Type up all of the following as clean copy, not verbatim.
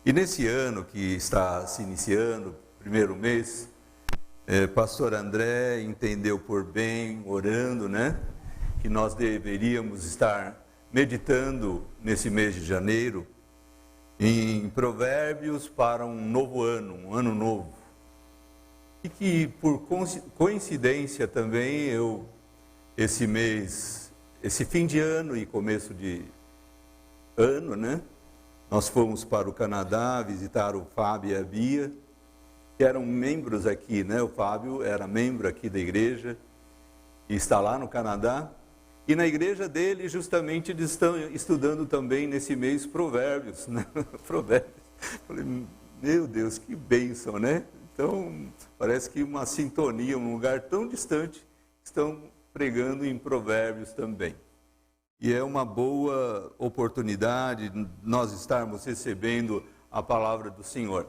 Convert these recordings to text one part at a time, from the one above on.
E nesse ano que está se iniciando, primeiro mês, pastor André entendeu por bem, orando, né? Que nós deveríamos estar meditando nesse mês de janeiro em provérbios para um novo ano, um ano novo. E que por coincidência também esse mês, esse fim de ano e começo de ano, né? Nós fomos para o Canadá visitar o Fábio e a Bia, que eram membros aqui, né? O Fábio era membro aqui da igreja e está lá no Canadá. E na igreja dele, justamente, eles estão estudando também nesse mês provérbios, né? Provérbios. Falei, meu Deus, que bênção, né? Então, parece que uma sintonia, um lugar tão distante, estão pregando em provérbios também. E é uma boa oportunidade nós estarmos recebendo a palavra do Senhor.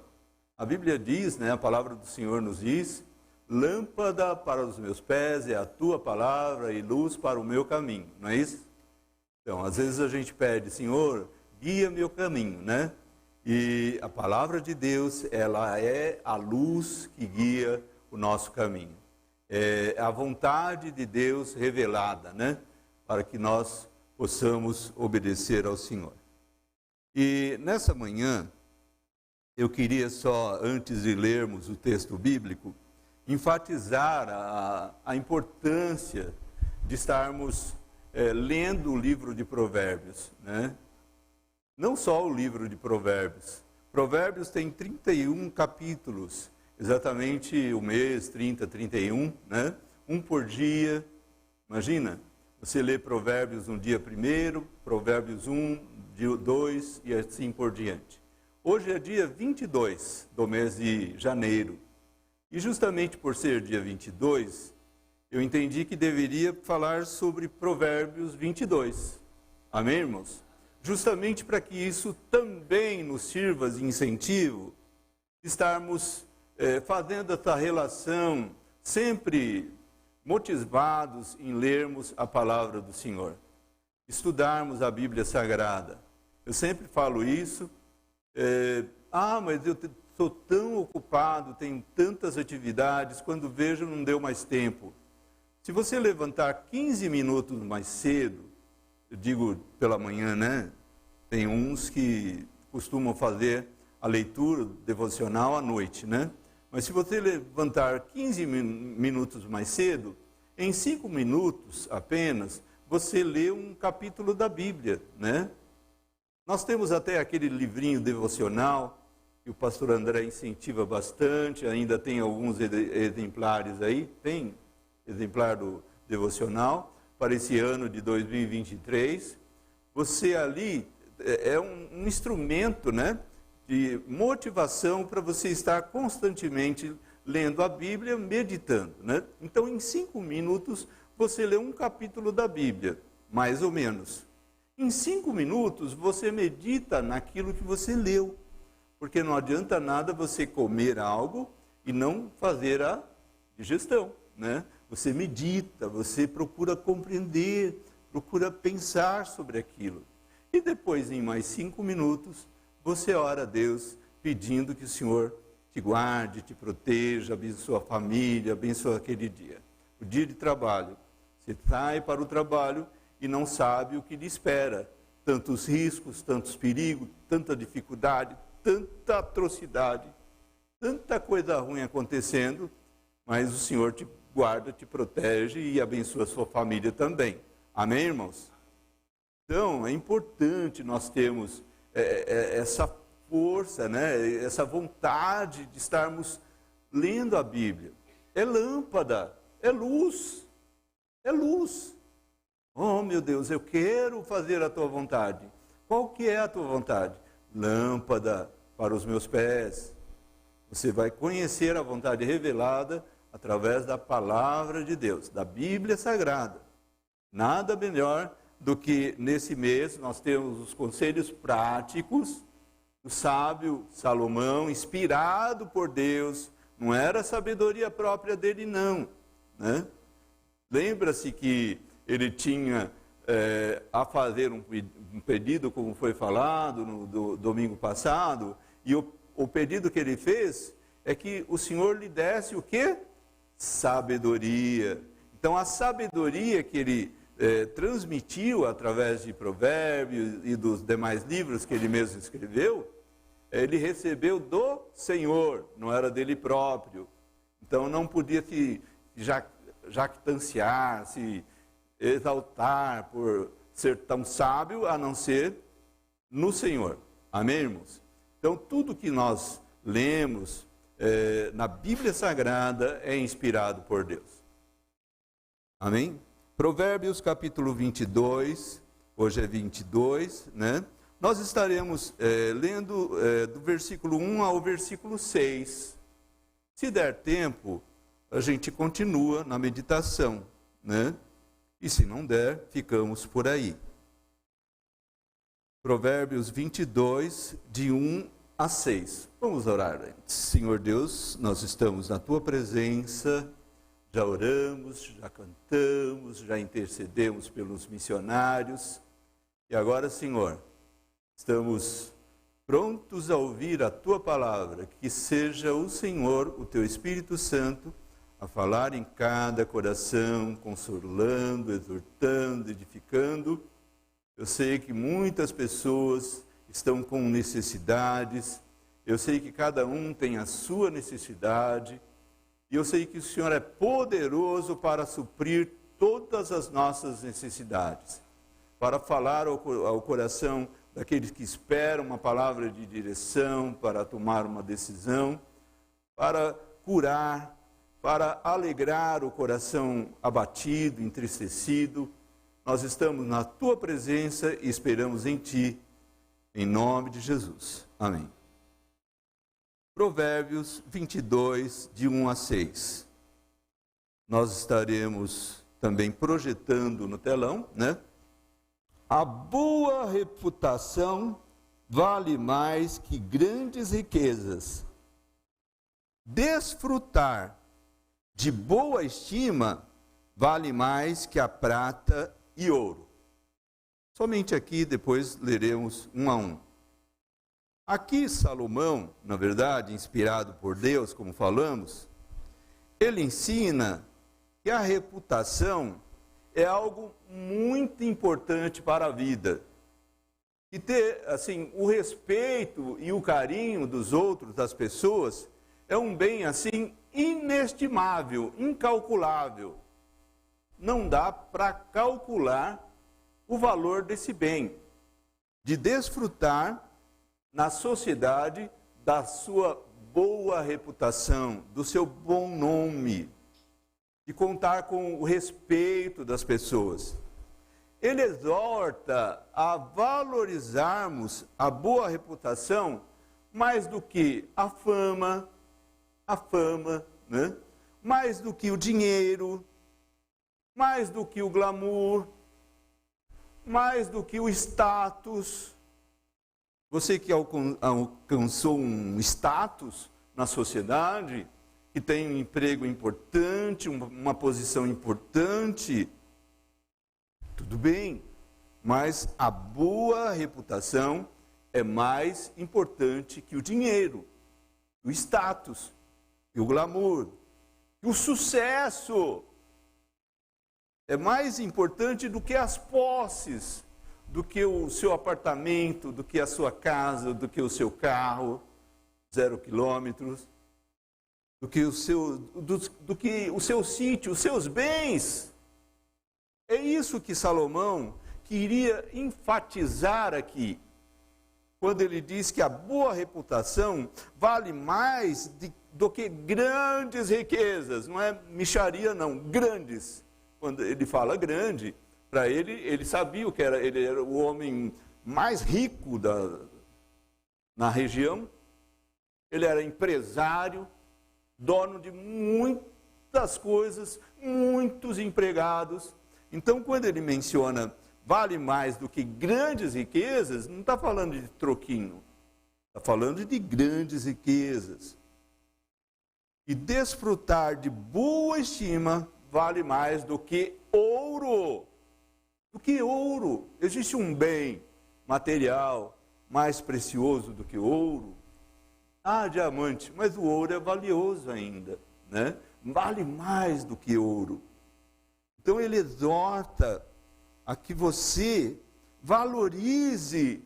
A Bíblia diz, né, a palavra do Senhor nos diz, lâmpada para os meus pés é a tua palavra e luz para o meu caminho, não é isso? Então, às vezes a gente pede, Senhor, guia meu caminho, né? E a palavra de Deus, ela é a luz que guia o nosso caminho. É a vontade de Deus revelada, né? Para que nós possamos obedecer ao Senhor. E nessa manhã, eu queria só, antes de lermos o texto bíblico, enfatizar a importância de estarmos lendo o livro de Provérbios, né? Não só o livro de Provérbios. Provérbios tem 31 capítulos, exatamente o mês, 30, 31, né? Um por dia. Imagina, você lê Provérbios no dia 1º, Provérbios 1, dia 2 e assim por diante. Hoje é dia 22 do mês de janeiro. E justamente por ser dia 22, eu entendi que deveria falar sobre Provérbios 22. Amém, irmãos? Justamente para que isso também nos sirva de incentivo, estarmos fazendo essa relação sempre motivados em lermos a palavra do Senhor, estudarmos a Bíblia Sagrada. Eu sempre falo isso, mas eu estou tão ocupado, tenho tantas atividades, quando vejo não deu mais tempo. Se você levantar 15 minutos mais cedo, eu digo pela manhã, né? Tem uns que costumam fazer a leitura devocional à noite, né? Mas se você levantar 15 minutos mais cedo, em 5 minutos apenas, você lê um capítulo da Bíblia, né? Nós temos até aquele livrinho devocional, que o pastor André incentiva bastante, ainda tem alguns exemplares aí, tem exemplar do devocional, para esse ano de 2023. Você ali é um instrumento, né, de motivação para você estar constantemente lendo a Bíblia, meditando, né? Então, em 5 minutos, você lê um capítulo da Bíblia, mais ou menos. Em 5 minutos, você medita naquilo que você leu, porque não adianta nada você comer algo e não fazer a digestão, né? Você medita, você procura compreender, procura pensar sobre aquilo. E depois, em mais 5 minutos, você ora a Deus pedindo que o Senhor te guarde, te proteja, abençoe a família, abençoe aquele dia. O dia de trabalho. Você sai para o trabalho e não sabe o que lhe espera. Tantos riscos, tantos perigos, tanta dificuldade, tanta atrocidade, tanta coisa ruim acontecendo, mas o Senhor te guarda, te protege e abençoa a sua família também. Amém, irmãos? Então, é importante nós termos essa força, né? Essa vontade de estarmos lendo a Bíblia. É lâmpada, é luz, é luz. Oh, meu Deus, eu quero fazer a tua vontade. Qual que é a tua vontade? Lâmpada para os meus pés. Você vai conhecer a vontade revelada através da palavra de Deus, da Bíblia Sagrada. Nada melhor do que nesse mês nós temos os conselhos práticos do sábio Salomão, inspirado por Deus. Não era a sabedoria própria dele, não, né? Lembra-se que ele tinha a fazer um pedido, como foi falado no domingo passado, E o pedido que ele fez é que o Senhor lhe desse o quê? Sabedoria. Então, a sabedoria que ele transmitiu através de Provérbios e dos demais livros que ele mesmo escreveu, ele recebeu do Senhor, não era dele próprio. Então, não podia se jactanciar, se exaltar por ser tão sábio, a não ser no Senhor. Amém, irmãos? Então, tudo que nós lemos na Bíblia Sagrada é inspirado por Deus. Amém? Provérbios capítulo 22, hoje é 22, né? Nós estaremos lendo do versículo 1 ao versículo 6. Se der tempo, a gente continua na meditação, né? E se não der, ficamos por aí. Provérbios 22, de 1 a 6. Vamos orar antes. Senhor Deus, nós estamos na Tua presença, já oramos, já cantamos, já intercedemos pelos missionários. E agora, Senhor, estamos prontos a ouvir a Tua palavra, que seja o Senhor, o Teu Espírito Santo, a falar em cada coração, consolando, exortando, edificando. Eu sei que muitas pessoas estão com necessidades, eu sei que cada um tem a sua necessidade, e eu sei que o Senhor é poderoso para suprir todas as nossas necessidades, para falar ao coração daqueles que esperam uma palavra de direção, para tomar uma decisão, para curar, para alegrar o coração abatido, entristecido. Nós estamos na Tua presença e esperamos em Ti, em nome de Jesus. Amém. Provérbios 22, de 1 a 6. Nós estaremos também projetando no telão, né? A boa reputação vale mais que grandes riquezas. Desfrutar de boa estima vale mais que a prata e ouro. Somente aqui, depois leremos um a um. Aqui Salomão, na verdade, inspirado por Deus, como falamos, ele ensina que a reputação é algo muito importante para a vida. E ter, assim, o respeito e o carinho dos outros, das pessoas, é um bem, assim, inestimável, incalculável. Não dá para calcular o valor desse bem, de desfrutar na sociedade da sua boa reputação, do seu bom nome, de contar com o respeito das pessoas. Ele exorta a valorizarmos a boa reputação mais do que a fama, né? Mais do que o dinheiro, mais do que o glamour, mais do que o status. Você que alcançou um status na sociedade, que tem um emprego importante, uma posição importante, tudo bem, mas a boa reputação é mais importante que o dinheiro, o status, e o glamour, e o sucesso. É mais importante do que as posses, do que o seu apartamento, do que a sua casa, do que o seu carro, 0 quilômetros, do que o seu sítio, os seus bens. É isso que Salomão queria enfatizar aqui, quando ele diz que a boa reputação vale mais do que grandes riquezas. Não é mixaria, não, grandes. Quando ele fala grande, para ele sabia que ele era o homem mais rico na região. Ele era empresário, dono de muitas coisas, muitos empregados. Então, quando ele menciona vale mais do que grandes riquezas, não está falando de troquinho, está falando de grandes riquezas. E desfrutar de boa estima vale mais do que ouro. Do que ouro. Existe um bem material mais precioso do que ouro? Ah, diamante, mas o ouro é valioso ainda, né? Vale mais do que ouro. Então ele exorta a que você valorize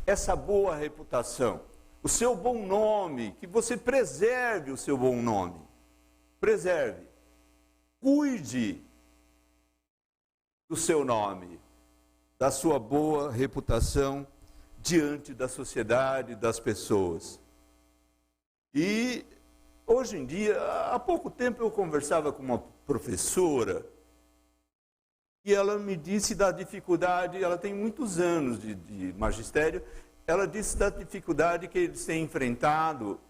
essa boa reputação, o seu bom nome, que você preserve o seu bom nome. Preserve, cuide do seu nome, da sua boa reputação diante da sociedade, das pessoas. E hoje em dia, há pouco tempo eu conversava com uma professora e ela me disse da dificuldade, ela tem muitos anos de magistério, ela disse da dificuldade que eles têm enfrentado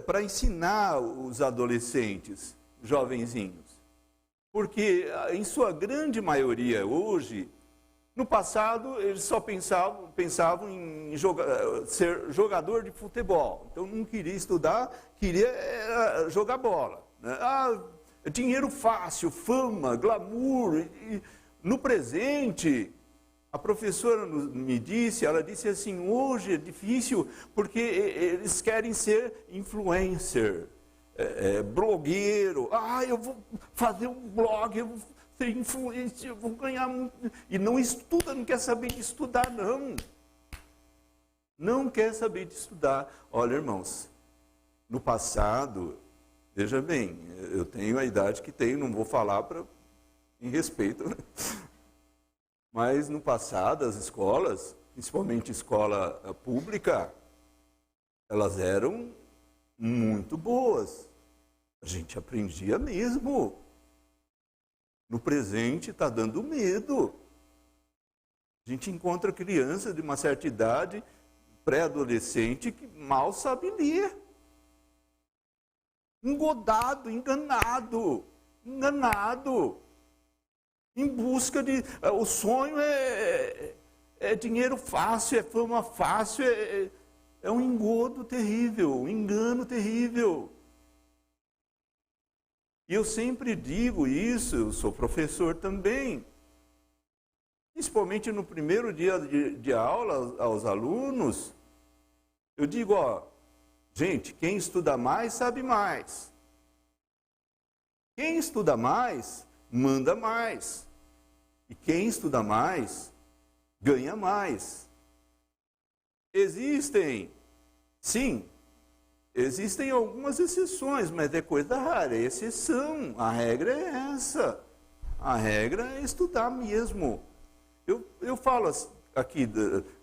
para ensinar os adolescentes, jovenzinhos. Porque, em sua grande maioria hoje, no passado, eles só pensavam em ser jogador de futebol. Então, não queria estudar, queria jogar bola. Né? Dinheiro fácil, fama, glamour. E no presente, a professora me disse, ela disse assim, hoje é difícil porque eles querem ser influencer, blogueiro. Eu vou fazer um blog, eu vou ser influencer, eu vou ganhar muito. E não estuda, não quer saber de estudar, não. Não quer saber de estudar. Olha, irmãos, no passado, veja bem, eu tenho a idade que tenho, não vou falar em respeito, né? Mas no passado, as escolas, principalmente escola pública, elas eram muito boas. A gente aprendia mesmo. No presente está dando medo. A gente encontra criança de uma certa idade, pré-adolescente, que mal sabe ler. Engodado, enganado. Em busca de... O sonho é dinheiro fácil, é fama fácil, é um engodo terrível, um engano terrível. E eu sempre digo isso, eu sou professor também. Principalmente no primeiro dia de aula aos alunos, eu digo, gente, quem estuda mais sabe mais. Quem estuda mais, manda mais. E quem estuda mais, ganha mais. Existem algumas exceções, mas é coisa rara, é exceção. A regra é essa. A regra é estudar mesmo. Eu falo aqui,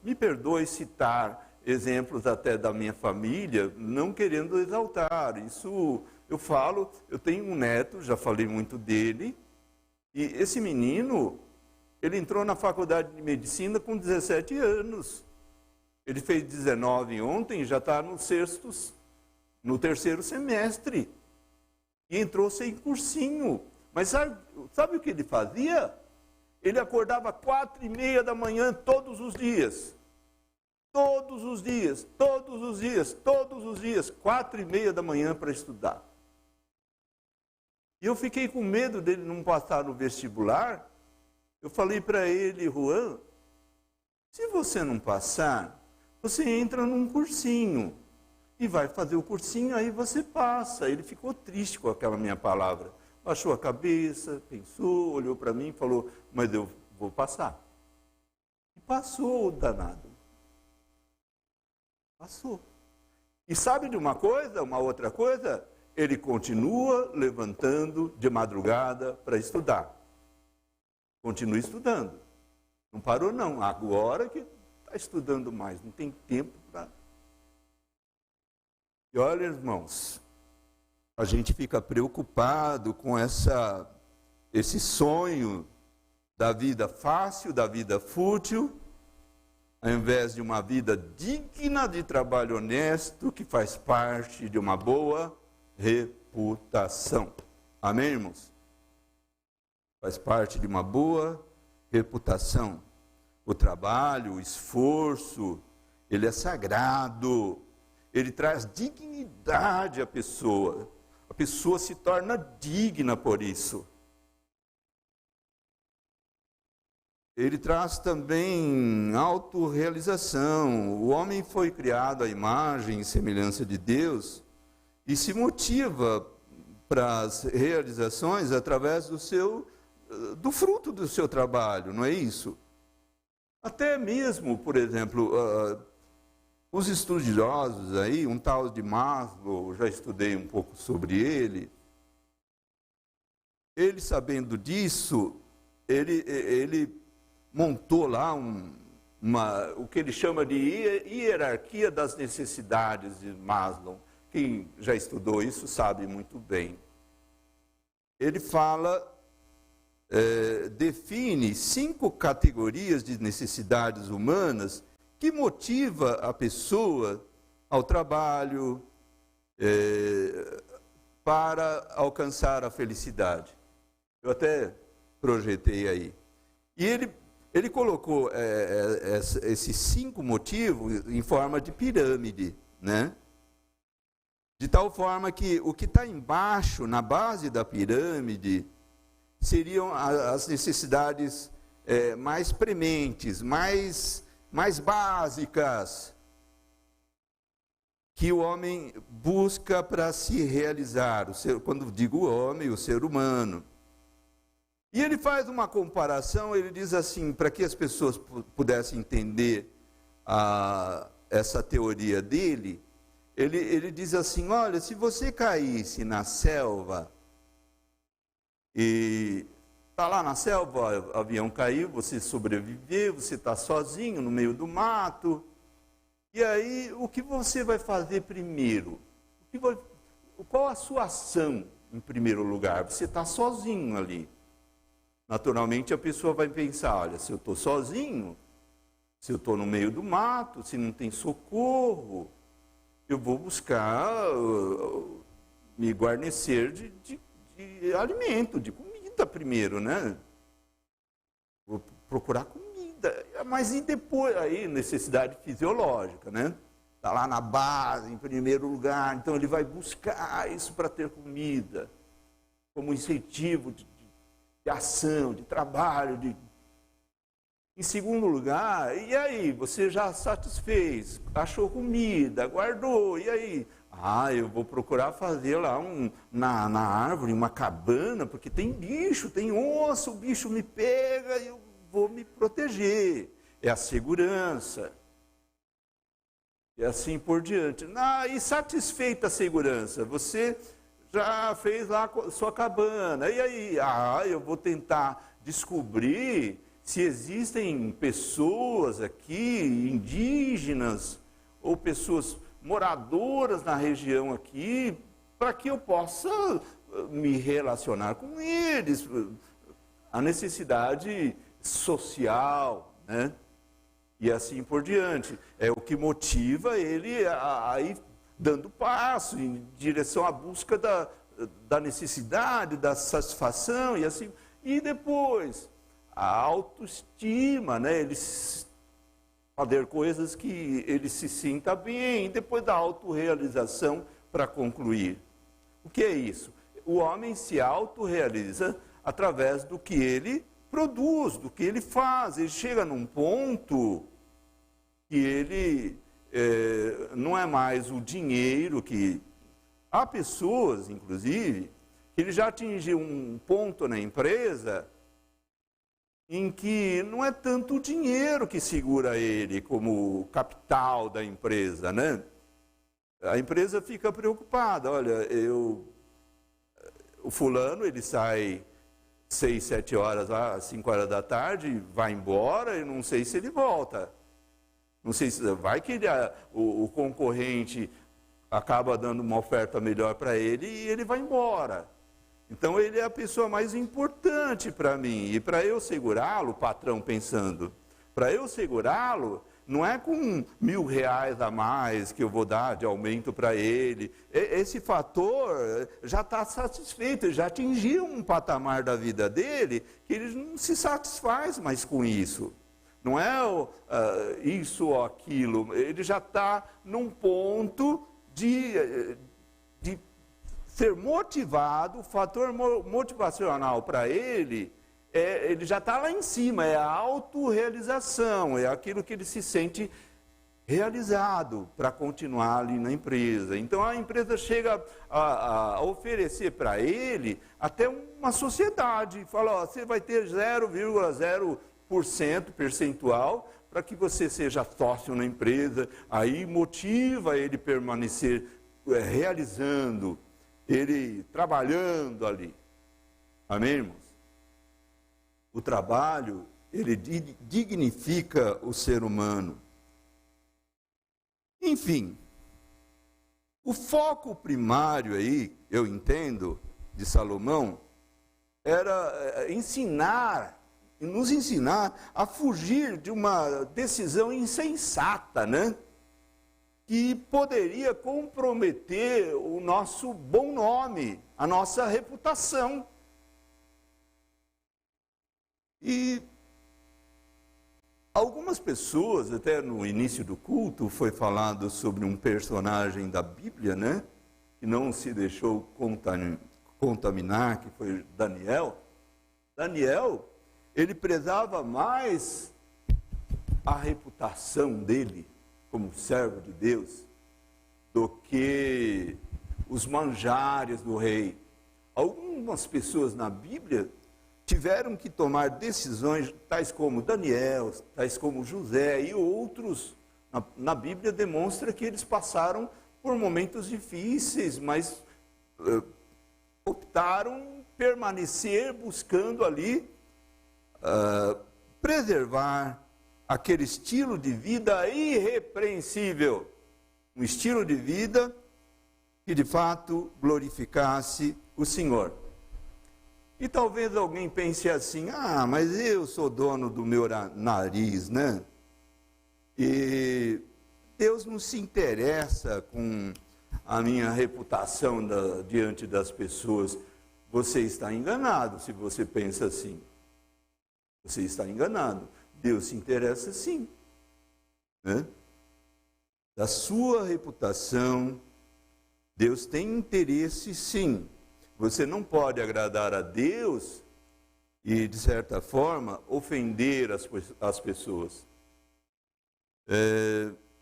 me perdoe citar exemplos até da minha família, não querendo exaltar. Isso eu falo, eu tenho um neto, já falei muito dele, e esse menino, ele entrou na faculdade de medicina com 17 anos. Ele fez 19 ontem, já está no terceiro semestre. E entrou sem cursinho. Mas sabe o que ele fazia? Ele acordava 4h30 da manhã todos os dias. Todos os dias, 4h30 da manhã para estudar. E eu fiquei com medo dele não passar no vestibular. Eu falei para ele, Juan, se você não passar, você entra num cursinho. E vai fazer o cursinho, aí você passa. Ele ficou triste com aquela minha palavra. Baixou a cabeça, pensou, olhou para mim e falou, mas eu vou passar. E passou o danado. Passou. E sabe de uma outra coisa? Ele continua levantando de madrugada para estudar. Continua estudando. Não parou não. Agora que está estudando mais, não tem tempo para... E olha, irmãos, a gente fica preocupado com esse sonho da vida fácil, da vida fútil, ao invés de uma vida digna de trabalho honesto, que faz parte de uma boa reputação. Amém, irmãos? Faz parte de uma boa reputação. O trabalho, o esforço, ele é sagrado. Ele traz dignidade à pessoa. A pessoa se torna digna por isso. ele traz também autorrealização. O homem foi criado à imagem e semelhança de Deus e se motiva para as realizações através do fruto do seu trabalho, não é isso? Até mesmo, por exemplo, os estudiosos aí, um tal de Maslow, já estudei um pouco sobre ele, sabendo disso, ele montou lá o que ele chama de hierarquia das necessidades de Maslow. Quem já estudou isso sabe muito bem. Ele define 5 categorias de necessidades humanas que motiva a pessoa ao trabalho para alcançar a felicidade. Eu até projetei aí. E ele colocou esses 5 motivos em forma de pirâmide, né? De tal forma que o que está embaixo, na base da pirâmide, seriam as necessidades mais prementes, mais básicas, que o homem busca para se realizar. Quando digo homem, o ser humano. E ele faz uma comparação, ele diz assim, para que as pessoas pudessem entender essa teoria dele, ele diz assim, olha, se você caísse na selva, e está lá na selva, o avião caiu, você sobreviveu, você está sozinho no meio do mato, e aí o que você vai fazer primeiro? Qual a sua ação em primeiro lugar? Você está sozinho ali. Naturalmente a pessoa vai pensar, olha, se eu estou sozinho, se eu estou no meio do mato, se não tem socorro, eu vou buscar me guarnecer de alimento, de comida primeiro, né? Vou procurar comida, mas e depois, aí, necessidade fisiológica, né? Está lá na base, em primeiro lugar, então ele vai buscar isso para ter comida, como incentivo de ação, de trabalho, Em segundo lugar, e aí, você já satisfez, achou comida, guardou, e aí? Eu vou procurar fazer lá na árvore uma cabana, porque tem bicho, tem osso, o bicho me pega e eu vou me proteger. É a segurança. E assim por diante. E satisfeita a segurança, você já fez lá a sua cabana. E aí? Eu vou tentar descobrir se existem pessoas aqui, indígenas, ou pessoas moradoras na região aqui, para que eu possa me relacionar com eles. A necessidade social, né? E assim por diante. É o que motiva ele a ir dando passo em direção à busca da necessidade, da satisfação e assim. E depois, a autoestima, né? Ele fazer coisas que ele se sinta bem, e depois da autorrealização para concluir. O que é isso? O homem se autorrealiza através do que ele produz, do que ele faz. Ele chega num ponto que ele não é mais o dinheiro que... Há pessoas, inclusive, que ele já atingiu um ponto na empresa em que não é tanto o dinheiro que segura ele como capital da empresa, né? A empresa fica preocupada, olha, o fulano, ele sai 6, 7 horas lá, 5 horas da tarde, vai embora, e não sei se ele volta. Não sei se vai que o concorrente acaba dando uma oferta melhor para ele e ele vai embora. Então ele é a pessoa mais importante para mim. E para eu segurá-lo, o patrão pensando, para eu segurá-lo, não é com R$1.000 a mais que eu vou dar de aumento para ele. Esse fator já está satisfeito, ele já atingiu um patamar da vida dele que ele não se satisfaz mais com isso. Não é isso ou aquilo, ele já está num ponto de ser motivado, o fator motivacional para ele ele já está lá em cima, é a autorrealização, é aquilo que ele se sente realizado para continuar ali na empresa. Então a empresa chega a oferecer para ele até uma sociedade, fala, ó, você vai ter 0,0% percentual para que você seja sócio na empresa, aí motiva ele permanecer realizando, ele trabalhando ali. Amém, irmãos? O trabalho, ele dignifica o ser humano. Enfim, o foco primário aí, eu entendo, de Salomão, era nos ensinar a fugir de uma decisão insensata, né? Que poderia comprometer o nosso bom nome, a nossa reputação. E algumas pessoas, até no início do culto, foi falado sobre um personagem da Bíblia, né? Que não se deixou contaminar, que foi Daniel. Daniel, ele prezava mais a reputação dele como servo de Deus do que os manjares do rei. Algumas pessoas na Bíblia tiveram que tomar decisões, tais como Daniel, tais como José e outros. Na Bíblia demonstra que eles passaram por momentos difíceis, mas optaram em permanecer buscando ali preservar aquele estilo de vida irrepreensível. Um estilo de vida que de fato glorificasse o Senhor. E talvez alguém pense assim, mas eu sou dono do meu nariz, né? E Deus não se interessa com a minha reputação diante das pessoas. Você está enganado se você pensa assim. Você está enganado. Deus se interessa sim, né? Da sua reputação, Deus tem interesse sim. Você não pode agradar a Deus e, de certa forma, ofender as pessoas.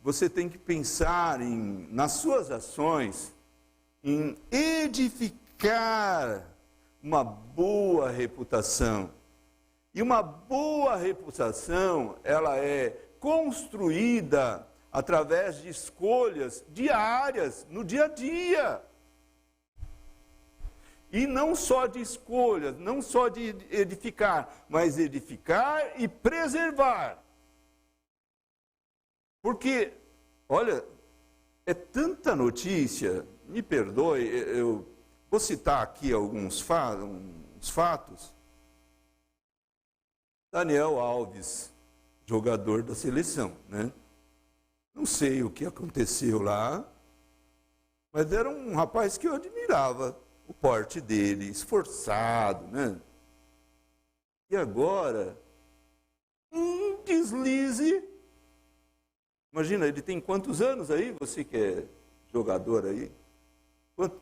Você tem que pensar nas suas ações, em edificar uma boa reputação. E uma boa reputação, ela é construída através de escolhas diárias, no dia a dia. E não só de escolhas, não só de edificar, mas edificar e preservar. Porque, olha, é tanta notícia, me perdoe, eu vou citar aqui alguns fatos. Daniel Alves, jogador da seleção, né? Não sei o que aconteceu lá, mas era um rapaz que eu admirava. O porte dele, esforçado, né? E agora, um deslize. Imagina, ele tem quantos anos aí? Você que é jogador aí? Quanto?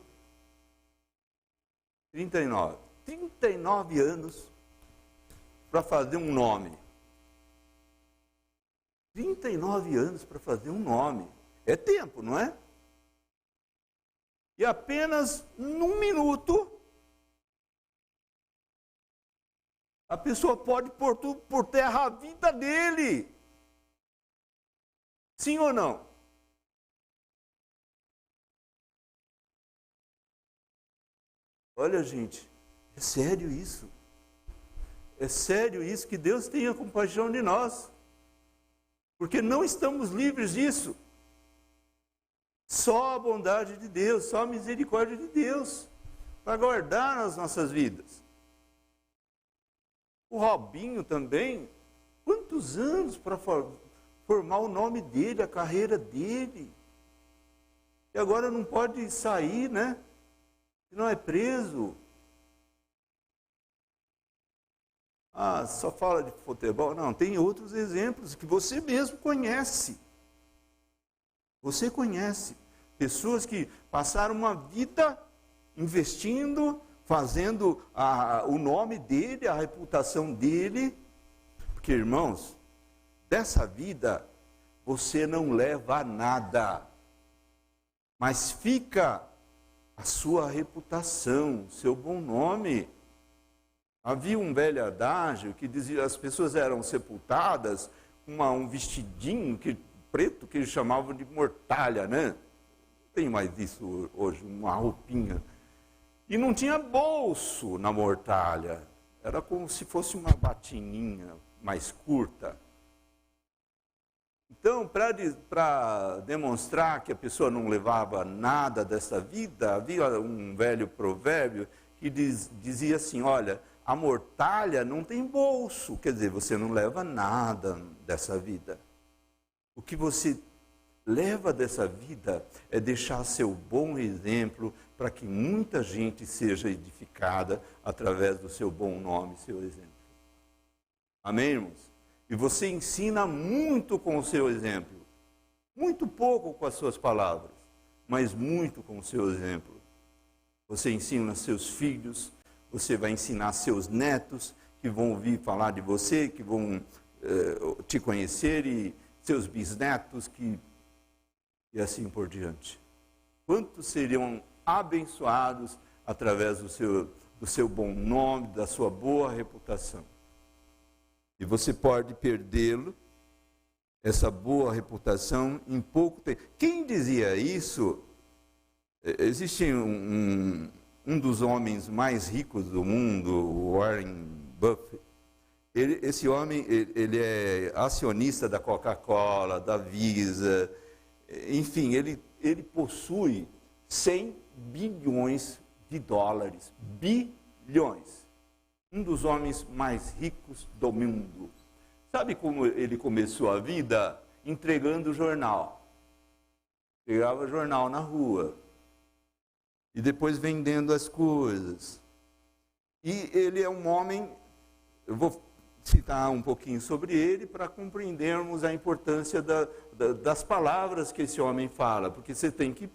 39. 39 anos para fazer um nome. 39 anos para fazer um nome. É tempo, não é? E apenas num minuto, a pessoa pode pôr tudo por terra a vida dele. Sim ou não? Olha, gente, é sério isso. É sério isso, que Deus tenha compaixão de nós. Porque não estamos livres disso. Só a bondade de Deus, só a misericórdia de Deus para guardar as nossas vidas. O Robinho também, quantos anos para formar o nome dele, a carreira dele. E agora não pode sair, né? Não é preso. Só fala de futebol. Não, tem outros exemplos que você mesmo conhece. Você conhece pessoas que passaram uma vida investindo, fazendo o nome dele, a reputação dele. Porque, irmãos, dessa vida você não leva nada, mas fica a sua reputação, seu bom nome. Havia um velho adágio que dizia que as pessoas eram sepultadas com um vestidinho preto que eles chamavam de mortalha, né? Não tem mais isso hoje, uma roupinha. E não tinha bolso na mortalha. Era como se fosse uma batininha mais curta. Então, para demonstrar que a pessoa não levava nada dessa vida, havia um velho provérbio que dizia assim, olha, a mortalha não tem bolso, quer dizer, você não leva nada dessa vida. O que você leva dessa vida é deixar seu bom exemplo para que muita gente seja edificada através do seu bom nome, seu exemplo. Amém, irmãos? E você ensina muito com o seu exemplo. Muito pouco com as suas palavras, mas muito com o seu exemplo. Você ensina seus filhos, você vai ensinar seus netos, que vão ouvir falar de você, que vão te conhecer, e seus bisnetos, e assim por diante. Quantos seriam abençoados através do seu bom nome, da sua boa reputação? E você pode perdê-lo, essa boa reputação, em pouco tempo. Quem dizia isso? Existe um dos homens mais ricos do mundo, o Warren Buffett. Esse homem, ele é acionista da Coca-Cola, da Visa, enfim, ele possui 100 bilhões de dólares. Bilhões. Um dos homens mais ricos do mundo. Sabe como ele começou a vida? Entregando jornal. Pegava jornal na rua. E depois vendendo as coisas. E ele é um homem, eu vou citar um pouquinho sobre ele para compreendermos a importância das palavras que esse homem fala. Porque você tem que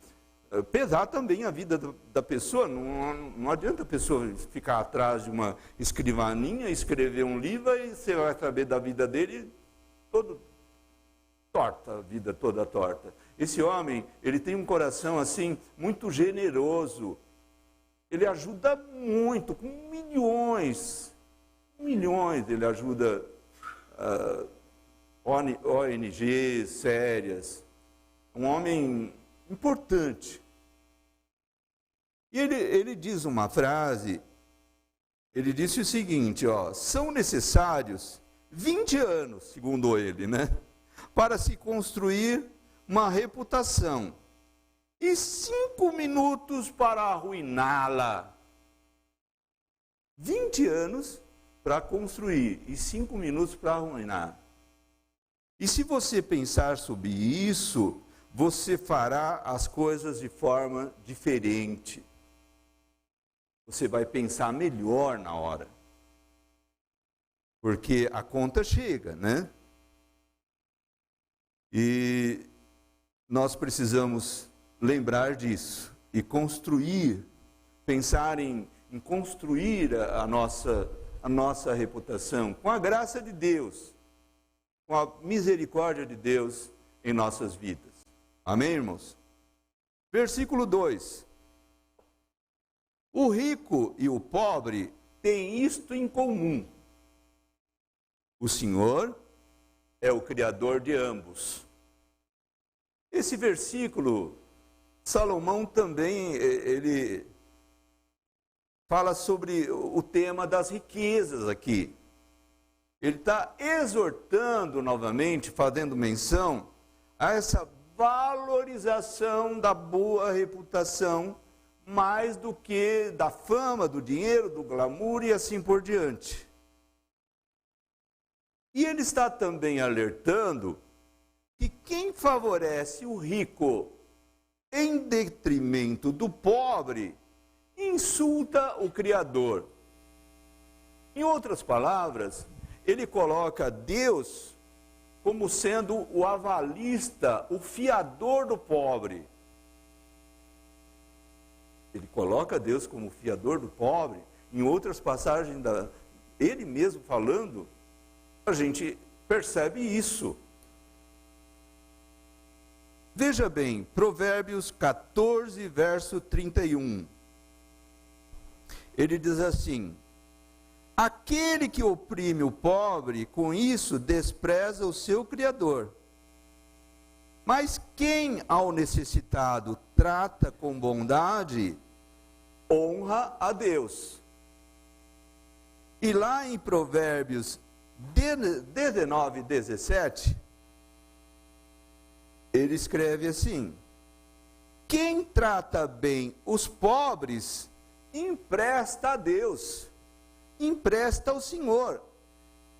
pesar também a vida da pessoa. Não adianta a pessoa ficar atrás de uma escrivaninha, escrever um livro e você vai saber da vida dele todo torta, a vida toda torta. Esse homem, ele tem um coração assim muito generoso. Ele ajuda muito, com milhões ele ajuda ONGs sérias. Um homem importante. E ele diz uma frase, ele disse o seguinte, são necessários 20 anos, segundo ele, né, para se construir uma reputação e 5 minutos para arruiná-la. 20 anos para construir e 5 minutos para arruinar. E se você pensar sobre isso, você fará as coisas de forma diferente. Você vai pensar melhor na hora. Porque a conta chega, né? E nós precisamos lembrar disso e construir, pensar em construir a nossa reputação com a graça de Deus, com a misericórdia de Deus em nossas vidas. Amém, irmãos? Versículo 2. O rico e o pobre têm isto em comum. O Senhor é o Criador de ambos. Esse versículo, Salomão também, ele fala sobre o tema das riquezas aqui. Ele está exortando novamente, fazendo menção a essa valorização da boa reputação, mais do que da fama, do dinheiro, do glamour e assim por diante. E ele está também alertando que quem favorece o rico em detrimento do pobre, insulta o Criador. Em outras palavras, ele coloca Deus como sendo o avalista, o fiador do pobre. ele coloca Deus como fiador do pobre. Em outras passagens, ele mesmo falando, a gente percebe isso. Veja bem, Provérbios 14, verso 31. Ele diz assim: aquele que oprime o pobre, com isso despreza o seu Criador. Mas quem ao necessitado trata com bondade, honra a Deus. E lá em Provérbios 19, 17, ele escreve assim: quem trata bem os pobres, empresta a Deus, empresta ao Senhor.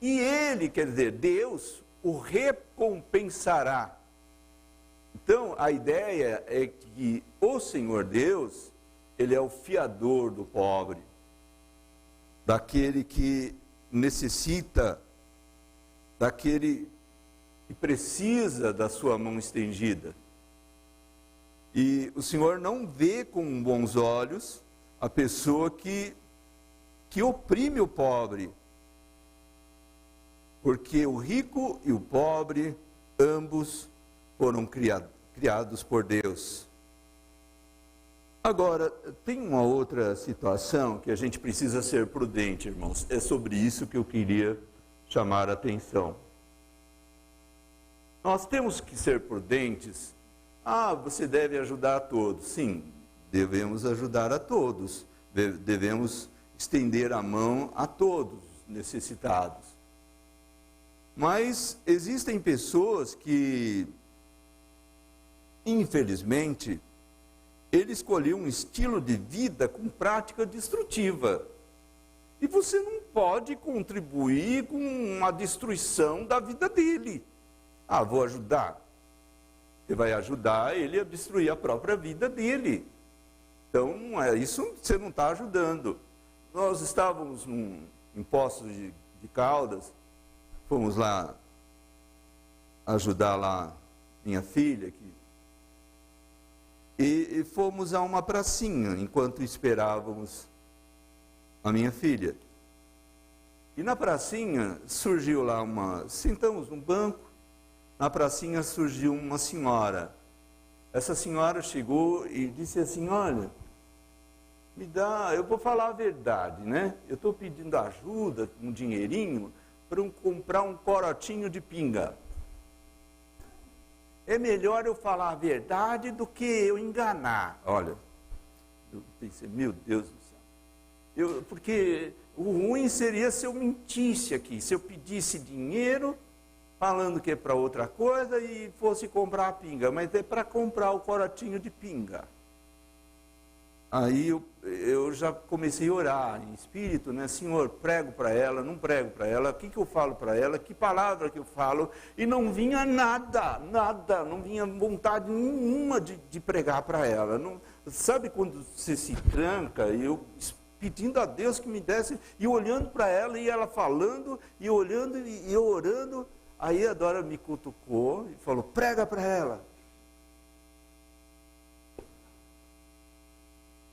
E ele, quer dizer, Deus o recompensará. Então, a ideia é que o Senhor Deus, ele é o fiador do pobre, daquele que necessita, daquele que precisa da sua mão estendida. E o Senhor não vê com bons olhos a pessoa que oprime o pobre, porque o rico e o pobre, ambos foram criados por Deus. Agora, tem uma outra situação que a gente precisa ser prudente, irmãos. É sobre isso que eu queria chamar a atenção. Nós temos que ser prudentes. Você deve ajudar a todos. Sim, devemos ajudar a todos. Devemos estender a mão a todos necessitados. Mas existem pessoas que, infelizmente, ele escolheu um estilo de vida com prática destrutiva. E você não pode contribuir com a destruição da vida dele. Vou ajudar. Você vai ajudar ele a destruir a própria vida dele. Então, isso você não está ajudando. Nós estávamos em Poços de Caldas, fomos lá ajudar lá minha filha, e fomos a uma pracinha, enquanto esperávamos a minha filha. E na pracinha surgiu lá sentamos num banco, na pracinha surgiu uma senhora. Essa senhora chegou e disse assim: olha, eu vou falar a verdade, né? Eu estou pedindo ajuda, um dinheirinho, para comprar um corotinho de pinga. É melhor eu falar a verdade do que eu enganar. Olha, eu pensei, meu Deus do céu. Porque o ruim seria se eu mentisse aqui, se eu pedisse dinheiro, falando que é para outra coisa e fosse comprar a pinga, mas é para comprar o corotinho de pinga. Aí eu já comecei a orar em espírito, né? Senhor, prego para ela, não prego para ela, o que eu falo para ela, que palavra que eu falo, e não vinha nada, não vinha vontade nenhuma de pregar para ela. Não, sabe quando você se tranca, eu pedindo a Deus que me desse, e olhando para ela, e ela falando, e olhando, e eu orando, aí a Dora me cutucou e falou: prega para ela.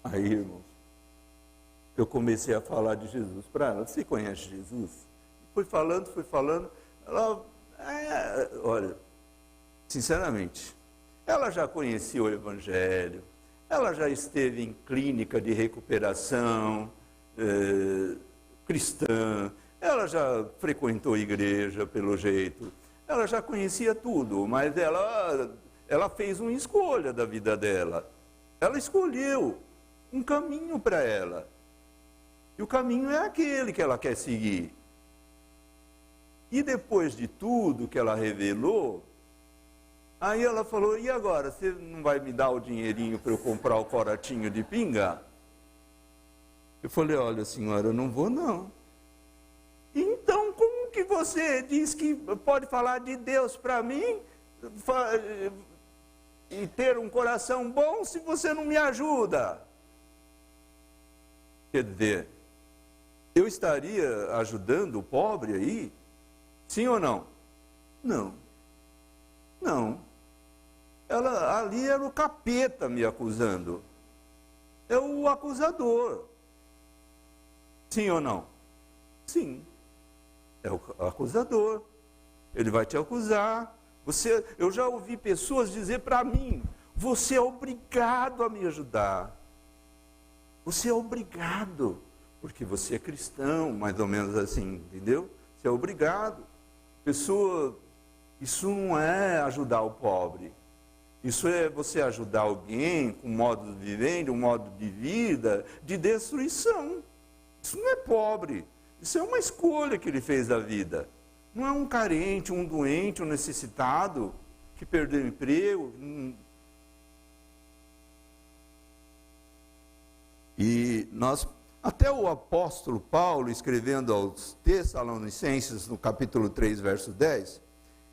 Aí, irmãos, eu comecei a falar de Jesus para ela. Você conhece Jesus? Fui falando. Ela, olha, sinceramente, ela já conhecia o Evangelho, ela já esteve em clínica de recuperação cristã, ela já frequentou a igreja, pelo jeito, ela já conhecia tudo, mas ela fez uma escolha da vida dela. Ela escolheu um caminho para ela. E o caminho é aquele que ela quer seguir. E depois de tudo que ela revelou, aí ela falou: e agora, você não vai me dar o dinheirinho para eu comprar o corotinho de pinga? Eu falei: olha, senhora, eu não vou não. Então, como que você diz que pode falar de Deus para mim e ter um coração bom se você não me ajuda? Quer dizer, eu estaria ajudando o pobre aí? Sim ou não? Não. Ali era o capeta me acusando. é o acusador. Sim ou não? Sim. É o acusador. Ele vai te acusar. Eu já ouvi pessoas dizer para mim, você é obrigado a me ajudar. Você é obrigado, porque você é cristão, mais ou menos assim, entendeu? Você é obrigado. Isso não é ajudar o pobre. Isso é você ajudar alguém com um modo de viver, um modo de vida, de destruição. Isso não é pobre. Isso é uma escolha que ele fez da vida. Não é um carente, um doente, um necessitado, que perdeu o emprego. E até o apóstolo Paulo, escrevendo aos Tessalonicenses, no capítulo 3, verso 10,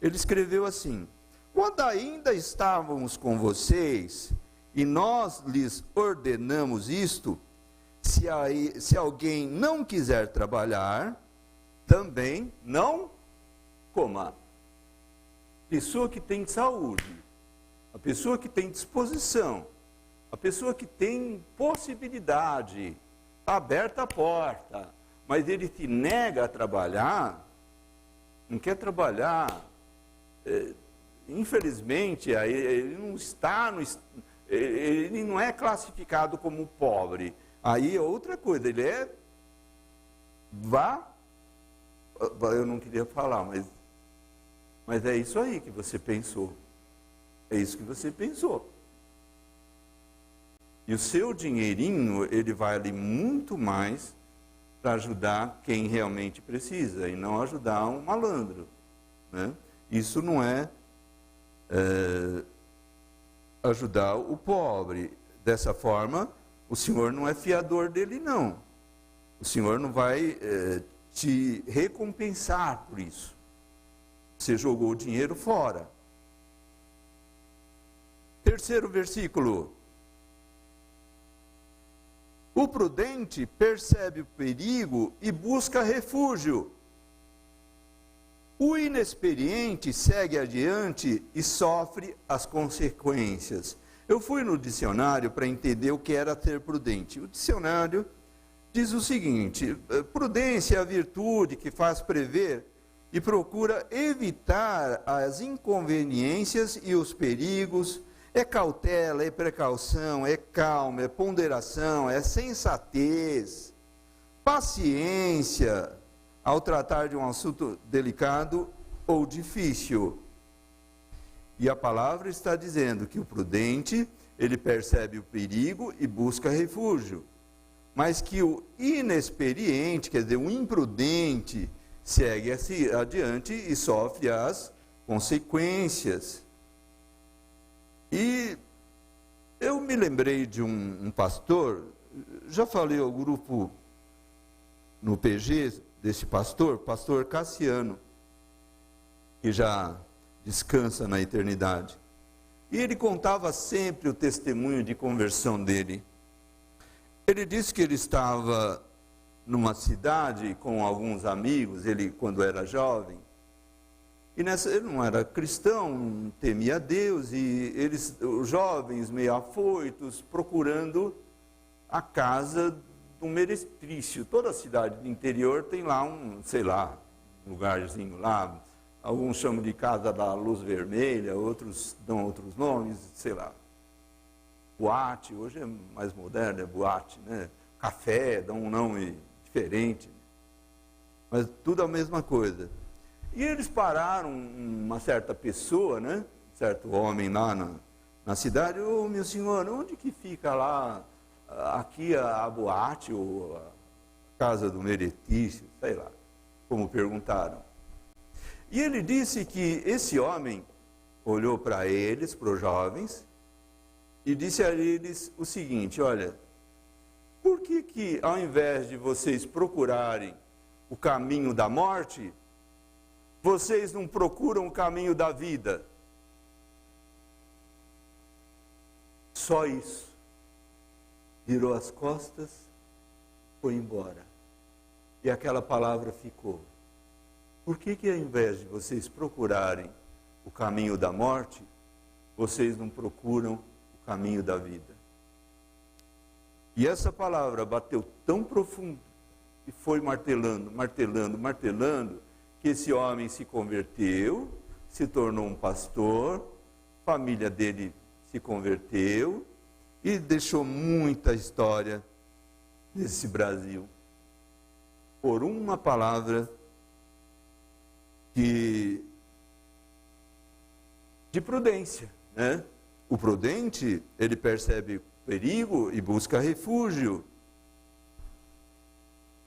ele escreveu assim: quando ainda estávamos com vocês, e nós lhes ordenamos isto, se alguém não quiser trabalhar, também não coma. Pessoa que tem saúde, a pessoa que tem disposição, a pessoa que tem possibilidade, está aberta a porta, mas ele te nega a trabalhar, não quer trabalhar, infelizmente, ele não está, ele não é classificado como pobre. Aí é outra coisa, ele é, eu não queria falar, mas é isso aí que você pensou. É isso que você pensou. E o seu dinheirinho, ele vale muito mais para ajudar quem realmente precisa, e não ajudar um malandro, né? Isso não é ajudar o pobre. Dessa forma, o Senhor não é fiador dele, não. O Senhor não vai te recompensar por isso. Você jogou o dinheiro fora. Terceiro versículo. O prudente percebe o perigo e busca refúgio. O inexperiente segue adiante e sofre as consequências. Eu fui no dicionário para entender o que era ser prudente. O dicionário diz o seguinte: prudência é a virtude que faz prever e procura evitar as inconveniências e os perigos. É cautela, é precaução, é calma, é ponderação, é sensatez, paciência ao tratar de um assunto delicado ou difícil. E a palavra está dizendo que o prudente, ele percebe o perigo e busca refúgio. Mas que o inexperiente, quer dizer, o imprudente, segue adiante e sofre as consequências. E eu me lembrei de um pastor, já falei ao grupo no PG desse pastor Cassiano, que já descansa na eternidade. E ele contava sempre o testemunho de conversão dele. Ele disse que ele estava numa cidade com alguns amigos, ele quando era jovem, e ele não era cristão, não temia Deus, e os jovens meio afoitos, procurando a casa de um meretrício. Toda cidade do interior tem lá um lugarzinho lá, alguns chamam de casa da luz vermelha, outros dão outros nomes, boate, hoje é mais moderno, é boate, né? Café, dão um nome diferente, mas tudo a mesma coisa. E eles pararam uma certa pessoa, né? Certo homem lá na cidade. Ô, meu senhor, onde que fica lá, aqui a boate, ou a casa do meretício, sei lá, como perguntaram. E ele disse que esse homem olhou para eles, para os jovens, e disse a eles o seguinte: olha, por que ao invés de vocês procurarem o caminho da morte, vocês não procuram o caminho da vida? Só isso. Virou as costas, foi embora. E aquela palavra ficou. Por que ao invés de vocês procurarem o caminho da morte, vocês não procuram o caminho da vida? E essa palavra bateu tão profundo, e foi martelando, martelando, martelando, que esse homem se converteu, se tornou um pastor, a família dele se converteu, e deixou muita história nesse Brasil. Por uma palavra de prudência, né? O prudente, ele percebe perigo e busca refúgio.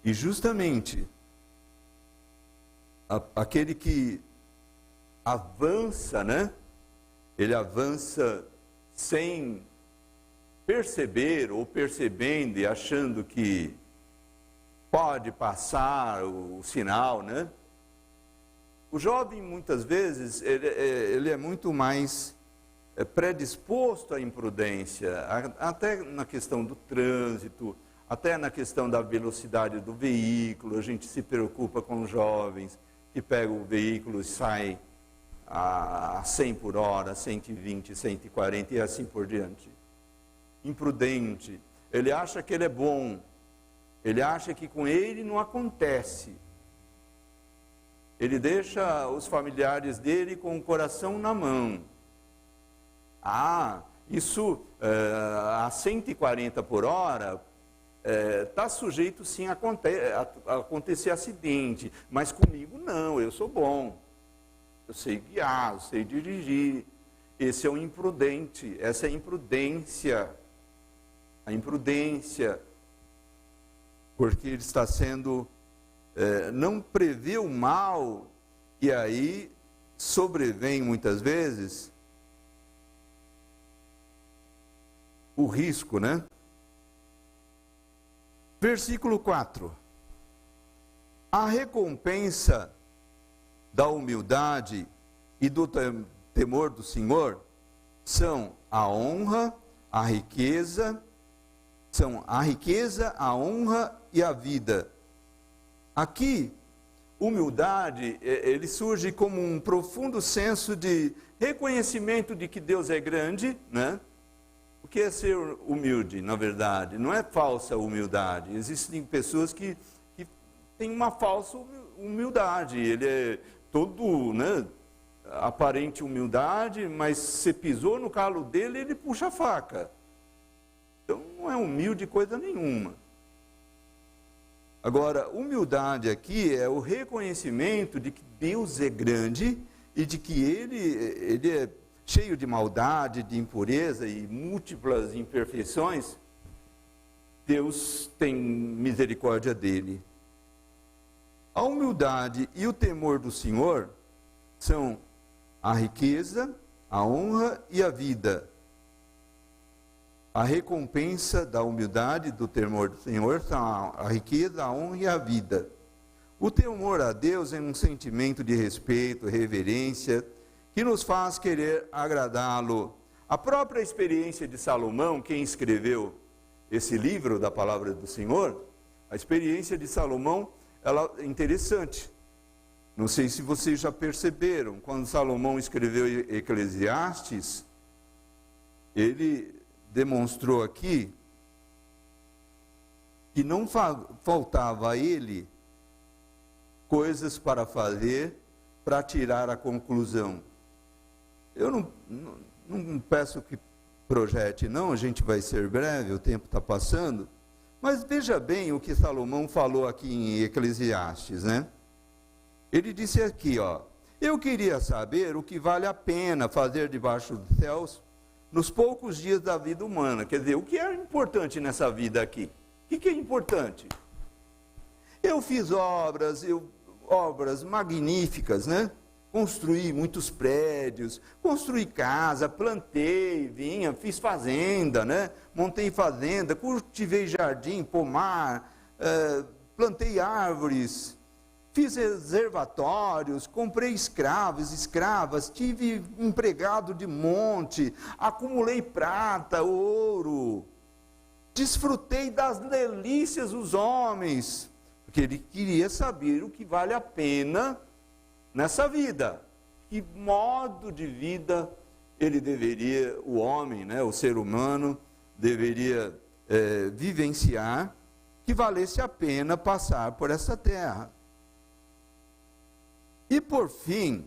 E justamente, aquele que avança, né? Ele avança sem perceber ou percebendo e achando que pode passar o sinal, né? O jovem, muitas vezes, ele é muito mais predisposto à imprudência, até na questão do trânsito, até na questão da velocidade do veículo. A gente se preocupa com os jovens que pegam o veículo e saem a 100 por hora, 120, 140 e assim por diante. Imprudente. Ele acha que ele é bom. Ele acha que com ele não acontece. Ele deixa os familiares dele com o coração na mão. Isso a 140 por hora está sujeito sim a acontecer acidente, mas comigo não, eu sou bom. Eu sei guiar, eu sei dirigir. Esse é o imprudente, essa é a imprudência. A imprudência, porque ele está sendo, não prevê o mal, e aí sobrevém muitas vezes o risco, né? Versículo 4. A recompensa da humildade e do temor do Senhor são a honra, a riqueza, a honra e a vida. Aqui, humildade, ele surge como um profundo senso de reconhecimento de que Deus é grande, né? O que é ser humilde, na verdade? Não é falsa humildade. Existem pessoas que têm uma falsa humildade. Ele é todo, né, aparente humildade, mas se pisou no calo dele, ele puxa a faca. Então não é humilde coisa nenhuma. Agora, humildade aqui é o reconhecimento de que Deus é grande e de que ele é cheio de maldade, de impureza e múltiplas imperfeições. Deus tem misericórdia dele. A humildade e o temor do Senhor são a riqueza, a honra e a vida. A recompensa da humildade e do temor do Senhor são a riqueza, a honra e a vida. O temor a Deus é um sentimento de respeito, reverência, que nos faz querer agradá-lo. A própria experiência de Salomão, quem escreveu esse livro da palavra do Senhor, a experiência de Salomão, ela é interessante. Não sei se vocês já perceberam, quando Salomão escreveu Eclesiastes, ele demonstrou aqui que não faltava a ele coisas para fazer para tirar a conclusão. Eu não peço que projete, não, a gente vai ser breve, o tempo está passando, mas veja bem o que Salomão falou aqui em Eclesiastes, né? Ele disse aqui, ó, eu queria saber o que vale a pena fazer debaixo dos céus nos poucos dias da vida humana. Quer dizer, o que é importante nessa vida aqui? O que é importante? Eu fiz obras magníficas, né? Construí muitos prédios, construí casa, plantei vinha, fiz fazenda, né? Montei fazenda, cultivei jardim, pomar, plantei árvores, fiz reservatórios, comprei escravos, escravas, tive empregado de monte, acumulei prata, ouro, desfrutei das delícias dos homens, porque ele queria saber o que vale a pena nessa vida. Que modo de vida ele deveria, o homem, né, o ser humano, deveria vivenciar que valesse a pena passar por essa terra. E por fim,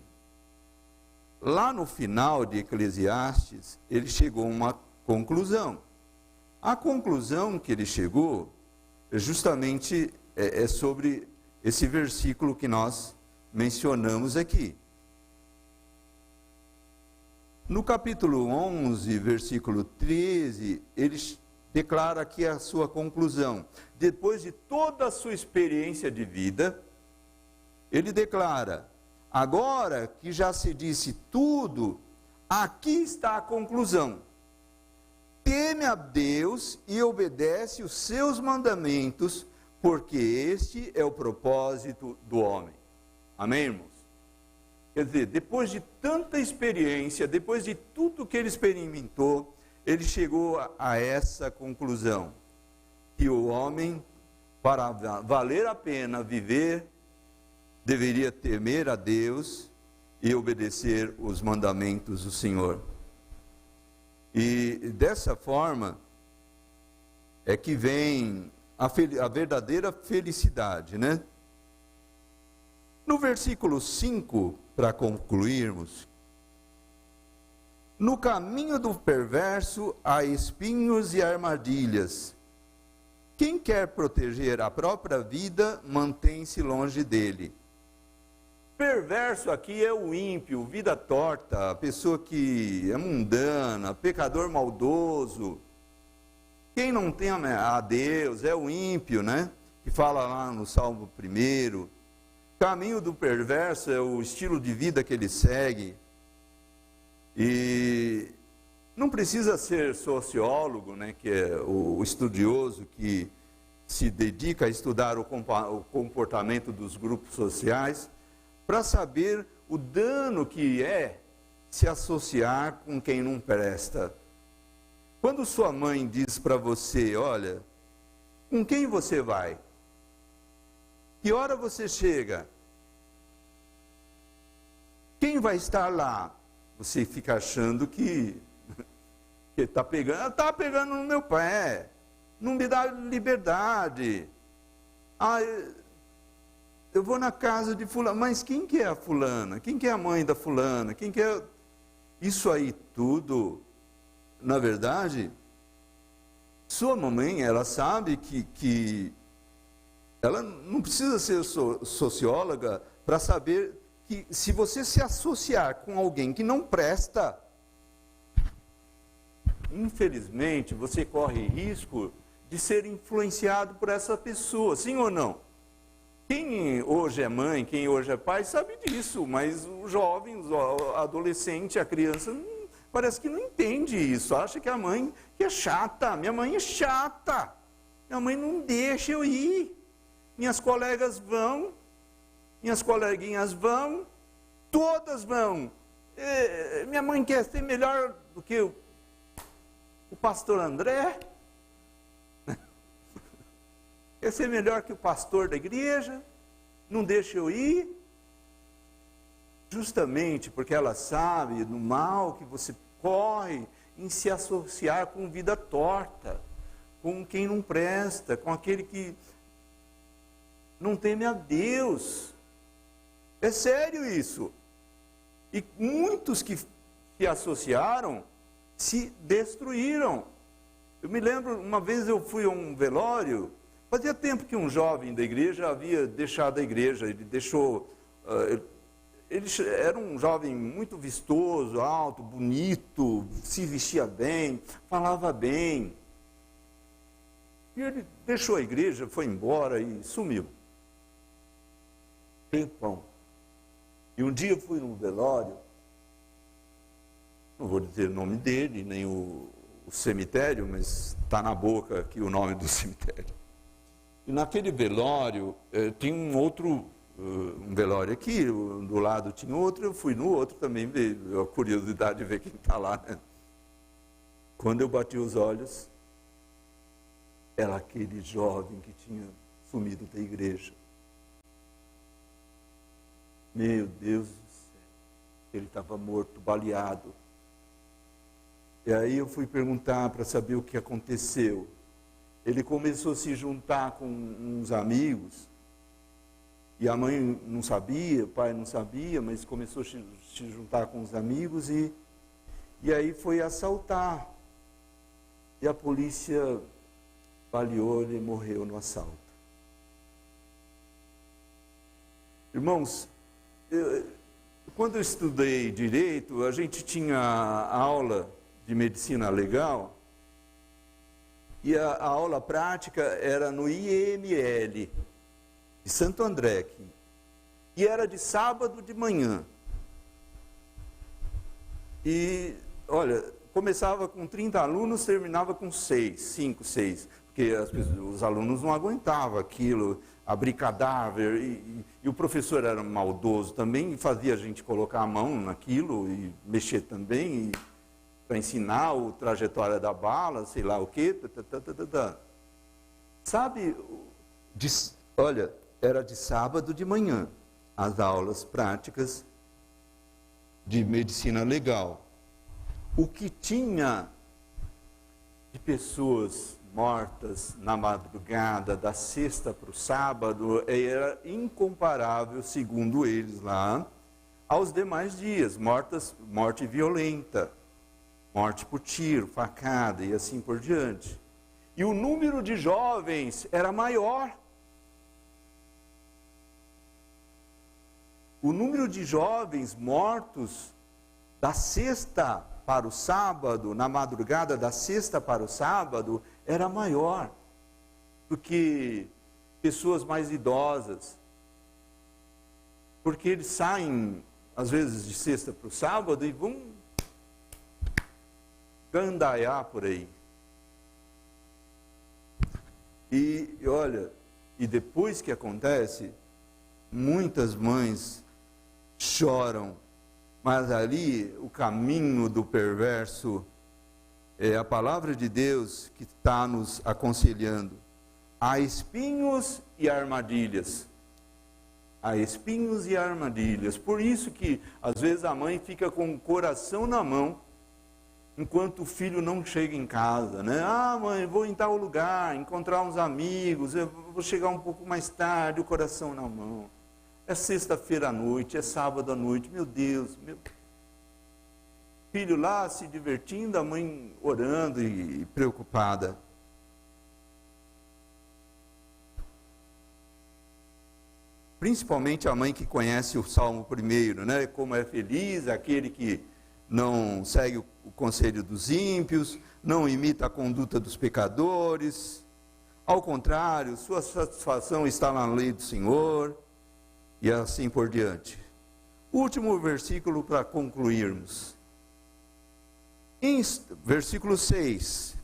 lá no final de Eclesiastes, ele chegou a uma conclusão. A conclusão que ele chegou justamente é sobre esse versículo que nós mencionamos aqui. No capítulo 11, versículo 13, ele declara aqui a sua conclusão. Depois de toda a sua experiência de vida, ele declara: agora que já se disse tudo, aqui está a conclusão. Teme a Deus e obedece os seus mandamentos, porque este é o propósito do homem. Amém, irmãos? Quer dizer, depois de tanta experiência, depois de tudo que ele experimentou, ele chegou a essa conclusão: que o homem, para valer a pena viver, deveria temer a Deus e obedecer os mandamentos do Senhor. E dessa forma é que vem a verdadeira felicidade, né? No versículo 5, para concluirmos: no caminho do perverso há espinhos e armadilhas. Quem quer proteger a própria vida, mantém-se longe dele. Perverso aqui é o ímpio, vida torta, a pessoa que é mundana, pecador maldoso. Quem não tem a Deus é o ímpio, né? Que fala lá no Salmo 1. Caminho do perverso é o estilo de vida que ele segue. E não precisa ser sociólogo, né? Que é o estudioso que se dedica a estudar o comportamento dos grupos sociais, para saber o dano que é se associar com quem não presta. Quando sua mãe diz para você: olha, com quem você vai? Que hora você chega? Quem vai estar lá? Você fica achando que está pegando no meu pé, não me dá liberdade. Eu vou na casa de fulano, mas quem que é a fulana? Quem que é a mãe da fulana? Quem que é... Isso aí tudo, na verdade, sua mamãe, ela sabe que ela não precisa ser socióloga para saber que se você se associar com alguém que não presta, infelizmente, você corre risco de ser influenciado por essa pessoa, sim ou não? Quem hoje é mãe, quem hoje é pai, sabe disso, mas o jovem, o adolescente, a criança, parece que não entende isso, acha que a mãe que é chata. Minha mãe é chata, minha mãe não deixa eu ir, minhas colegas vão, minhas coleguinhas vão, todas vão. Minha mãe quer ser melhor do que o pastor André, quer ser melhor que o pastor da igreja, não deixa eu ir, justamente porque ela sabe do mal que você corre em se associar com vida torta, com quem não presta, com aquele que não teme a Deus. É sério isso. E muitos que se associaram se destruíram. Eu me lembro, uma vez eu fui a um velório. Fazia tempo que um jovem da igreja havia deixado a igreja. Ele deixou... ele era um jovem muito vistoso, alto, bonito, se vestia bem, falava bem. E ele deixou a igreja, foi embora e sumiu. Tempão. E um dia eu fui num velório, não vou dizer o nome dele, nem o cemitério, mas está na boca aqui o nome do cemitério. E naquele velório, tinha um outro, um velório aqui, do lado tinha outro, eu fui no outro também, veio a curiosidade de ver quem está lá, né? Quando eu bati os olhos, era aquele jovem que tinha sumido da igreja. Meu Deus do céu, ele estava morto, baleado. E aí eu fui perguntar para saber o que aconteceu. ele começou a se juntar com uns amigos, e a mãe não sabia, o pai não sabia, mas começou a se juntar com os amigos e aí foi assaltar. E a polícia baleou, ele morreu no assalto. Irmãos, quando eu estudei direito, a gente tinha aula de medicina legal, e a aula prática era no IML, de Santo André, e era de sábado de manhã. E, olha, começava com 30 alunos, terminava com 5, 6, porque os alunos não aguentavam aquilo, abrir cadáver, e o professor era maldoso também, e fazia a gente colocar a mão naquilo, e mexer também, para ensinar a trajetória da bala, sei lá o quê. Sabe, olha, era de sábado de manhã, as aulas práticas de medicina legal. O que tinha de pessoas mortas na madrugada, da sexta para o sábado, era incomparável, segundo eles lá, aos demais dias. Morte violenta, morte por tiro, facada e assim por diante. E o número de jovens era maior. O número de jovens mortos da sexta para o sábado, na madrugada da sexta para o sábado, era maior do que pessoas mais idosas. Porque eles saem, às vezes, de sexta para o sábado e vão gandaiar por aí. E olha, e depois que acontece, muitas mães choram, mas ali o caminho do perverso é a palavra de Deus que está nos aconselhando. Há espinhos e armadilhas. Há espinhos e armadilhas. Por isso que às vezes a mãe fica com o coração na mão, enquanto o filho não chega em casa, né? Ah, mãe, vou em tal lugar, encontrar uns amigos, eu vou chegar um pouco mais tarde, o coração na mão. É sexta-feira à noite, é sábado à noite, meu Deus, meu filho lá se divertindo, a mãe orando e preocupada. Principalmente a mãe que conhece o Salmo 1, né? Como é feliz aquele que não segue o conselho dos ímpios, não imita a conduta dos pecadores. Ao contrário, sua satisfação está na lei do Senhor, e assim por diante. Último versículo para concluirmos. Versículo 6.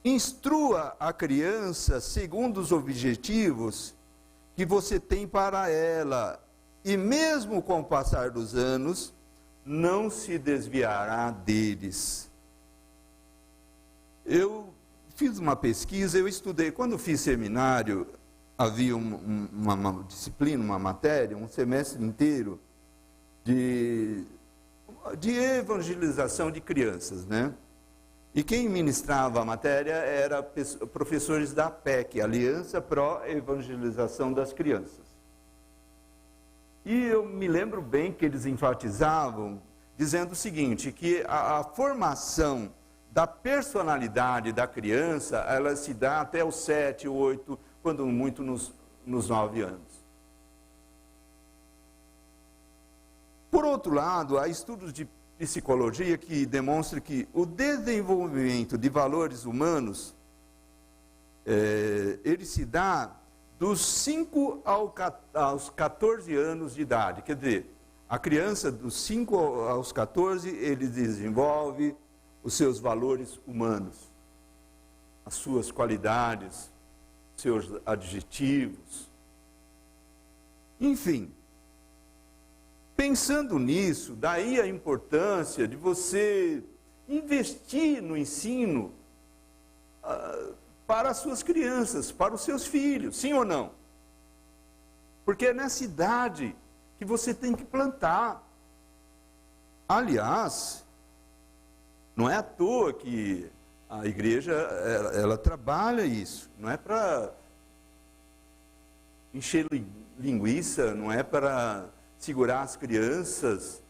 Instrua a criança segundo os objetivos que você tem para ela, e mesmo com o passar dos anos, não se desviará deles. Eu fiz uma pesquisa, eu estudei, quando fiz seminário, havia uma disciplina, uma matéria, um semestre inteiro de evangelização de crianças, né? E quem ministrava a matéria era professores da APEC, Aliança Pró-Evangelização das Crianças. E eu me lembro bem que eles enfatizavam, dizendo o seguinte, que a formação da personalidade da criança, ela se dá até os 7, 8, quando muito nos 9 anos. Por outro lado, há estudos de psicologia que demonstram que o desenvolvimento de valores humanos, ele se dá dos 5 aos 14 anos de idade. Quer dizer, a criança dos 5 aos 14, ele desenvolve os seus valores humanos, as suas qualidades, seus adjetivos. Enfim, pensando nisso, daí a importância de você investir no ensino para as suas crianças, para os seus filhos, sim ou não? Porque é nessa idade que você tem que plantar. Aliás, não é à toa que a igreja, ela trabalha isso, não é para encher linguiça, não é para segurar as crianças.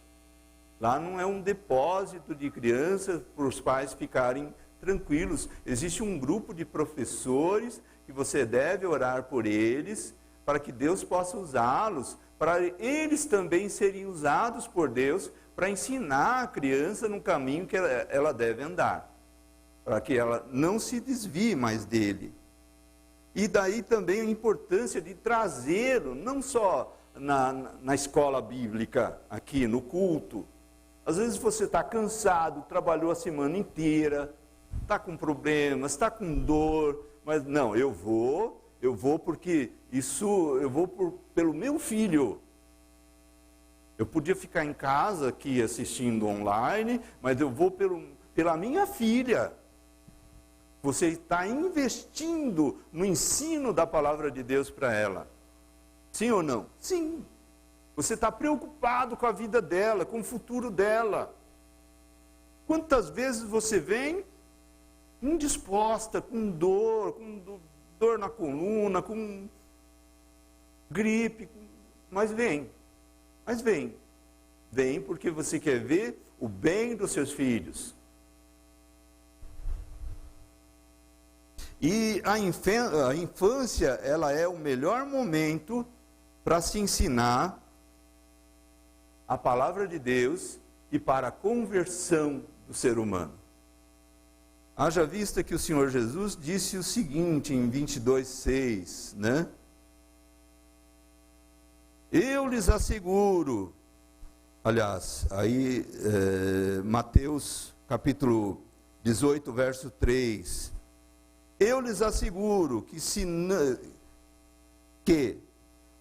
Lá não é um depósito de crianças para os pais ficarem tranquilos. Existe um grupo de professores que você deve orar por eles, para que Deus possa usá-los, para eles também serem usados por Deus, para ensinar a criança no caminho que ela deve andar, para que ela não se desvie mais dele. E daí também a importância de trazê-lo, não só na escola bíblica, aqui no culto. Às vezes você está cansado, trabalhou a semana inteira, está com problemas, está com dor, mas não, eu vou porque eu vou pelo meu filho. Eu podia ficar em casa aqui assistindo online, mas eu vou pela minha filha. Você está investindo no ensino da palavra de Deus para ela. Sim ou não? Sim. Você está preocupado com a vida dela, com o futuro dela. Quantas vezes você vem indisposta, com dor na coluna, com gripe, mas vem. Vem porque você quer ver o bem dos seus filhos. E a infância, ela é o melhor momento para se ensinar a palavra de Deus e para a conversão do ser humano. Haja vista que o Senhor Jesus disse o seguinte em 22:6, né? Eu lhes asseguro, aliás, aí Mateus capítulo 18, verso 3, eu lhes asseguro que,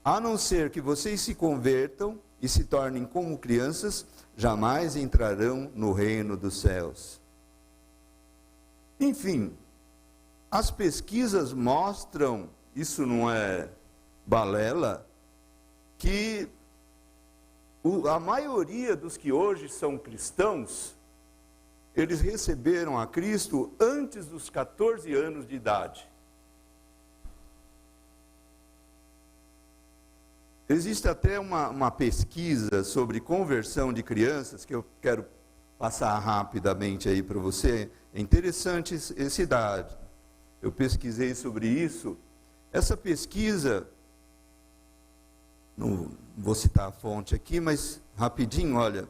a não ser que vocês se convertam e se tornem como crianças, jamais entrarão no reino dos céus. Enfim, as pesquisas mostram, isso não é balela, que a maioria dos que hoje são cristãos, eles receberam a Cristo antes dos 14 anos de idade. Existe até uma pesquisa sobre conversão de crianças, que eu quero passar rapidamente aí para você. É interessante esse dado. Eu pesquisei sobre isso. Essa pesquisa, não vou citar a fonte aqui, mas rapidinho, olha.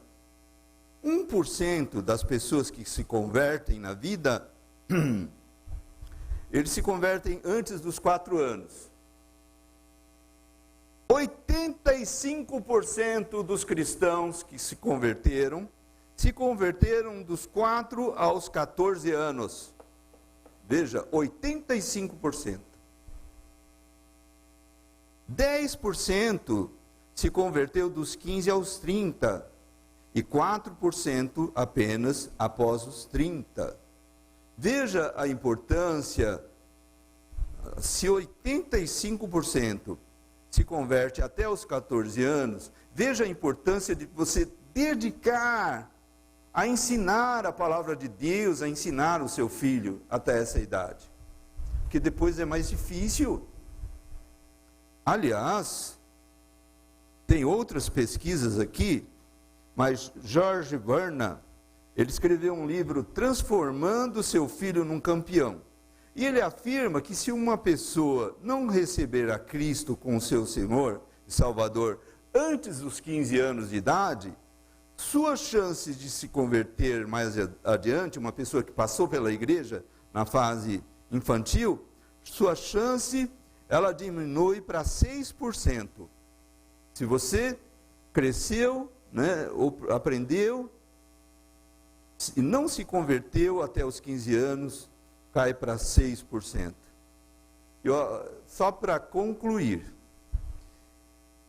1% das pessoas que se convertem na vida, eles se convertem antes dos 4 anos. 85% dos cristãos que se converteram dos 4 aos 14 anos. Veja, 85%. 10% se converteu dos 15 aos 30. E 4% apenas após os 30. Veja a importância, se 85% se converte até os 14 anos, veja a importância de você dedicar a ensinar a palavra de Deus, a ensinar o seu filho até essa idade. Porque depois é mais difícil. Aliás, tem outras pesquisas aqui, mas George Verna, ele escreveu um livro Transformando seu filho num campeão. E ele afirma que se uma pessoa não receber a Cristo como seu Senhor e Salvador antes dos 15 anos de idade, suas chances de se converter mais adiante, uma pessoa que passou pela igreja na fase infantil, sua chance, ela diminui para 6%. Se você cresceu, né, ou aprendeu e não se converteu até os 15 anos, cai para 6%. E, só para concluir,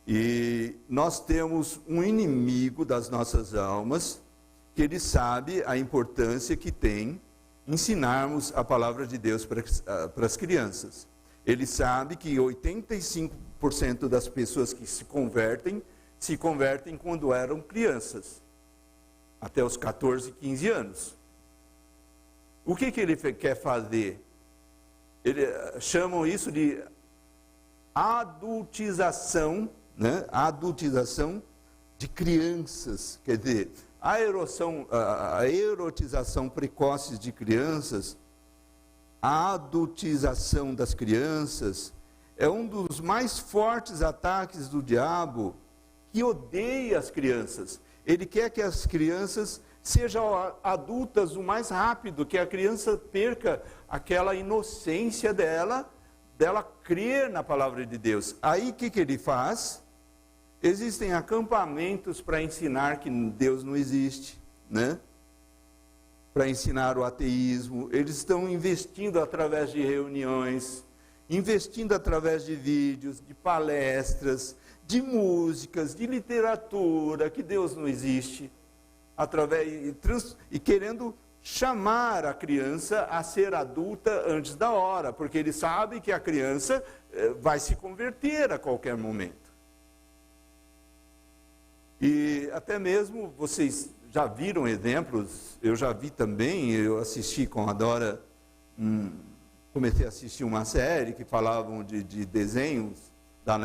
e nós temos um inimigo das nossas almas, que ele sabe a importância que tem ensinarmos a palavra de Deus para as crianças. Ele sabe que 85% das pessoas que se convertem quando eram crianças, até os 14, 15 anos. O que ele quer fazer? Chamam isso de adultização, né? Adultização de crianças. Quer dizer, a erotização precoce de crianças, a adultização das crianças, é um dos mais fortes ataques do diabo, que odeia as crianças. Ele quer que as crianças sejam adultas o mais rápido, que a criança perca aquela inocência dela crer na palavra de Deus. Aí o que ele faz? Existem acampamentos para ensinar que Deus não existe, né? Para ensinar o ateísmo. Eles estão investindo através de reuniões, investindo através de vídeos, de palestras, de músicas, de literatura, que Deus não existe, e querendo chamar a criança a ser adulta antes da hora, porque ele sabe que a criança vai se converter a qualquer momento. E até mesmo vocês já viram exemplos, eu já vi também, eu assisti com a Dora, comecei a assistir uma série que falavam de desenhos da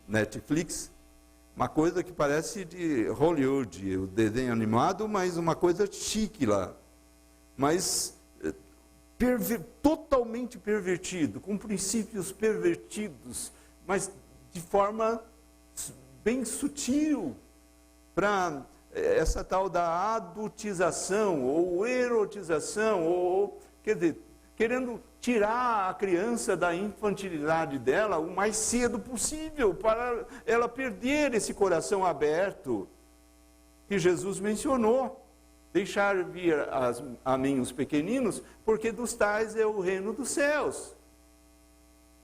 Netflix, uma coisa que parece de Hollywood, o desenho animado, mas uma coisa chique lá. Mas totalmente pervertido, com princípios pervertidos, mas de forma bem sutil, para essa tal da adultização, ou erotização, ou, quer dizer, querendo tirar a criança da infantilidade dela o mais cedo possível, para ela perder esse coração aberto que Jesus mencionou. Deixar vir a mim os pequeninos, porque dos tais é o reino dos céus.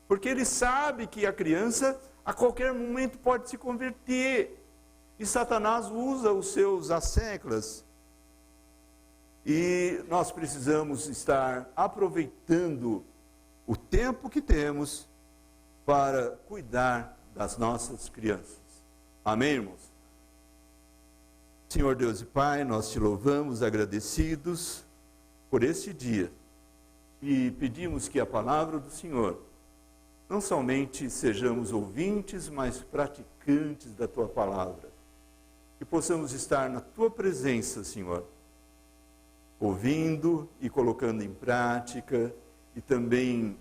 Porque ele sabe que a criança a qualquer momento pode se converter. E Satanás usa os seus asseclas. E nós precisamos estar aproveitando o tempo que temos para cuidar das nossas crianças. Amém, irmãos? Senhor Deus e Pai, nós te louvamos, agradecidos por este dia. E pedimos que a palavra do Senhor, não somente sejamos ouvintes, mas praticantes da tua palavra. Que possamos estar na tua presença, Senhor, ouvindo e colocando em prática, e também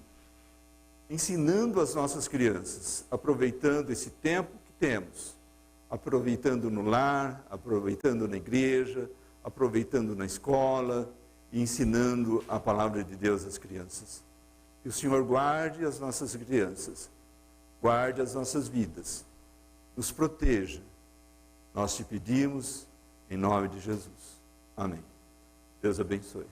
ensinando as nossas crianças, aproveitando esse tempo que temos, aproveitando no lar, aproveitando na igreja, aproveitando na escola, e ensinando a palavra de Deus às crianças. Que o Senhor guarde as nossas crianças, guarde as nossas vidas, nos proteja. Nós te pedimos em nome de Jesus. Amém. Deus abençoe.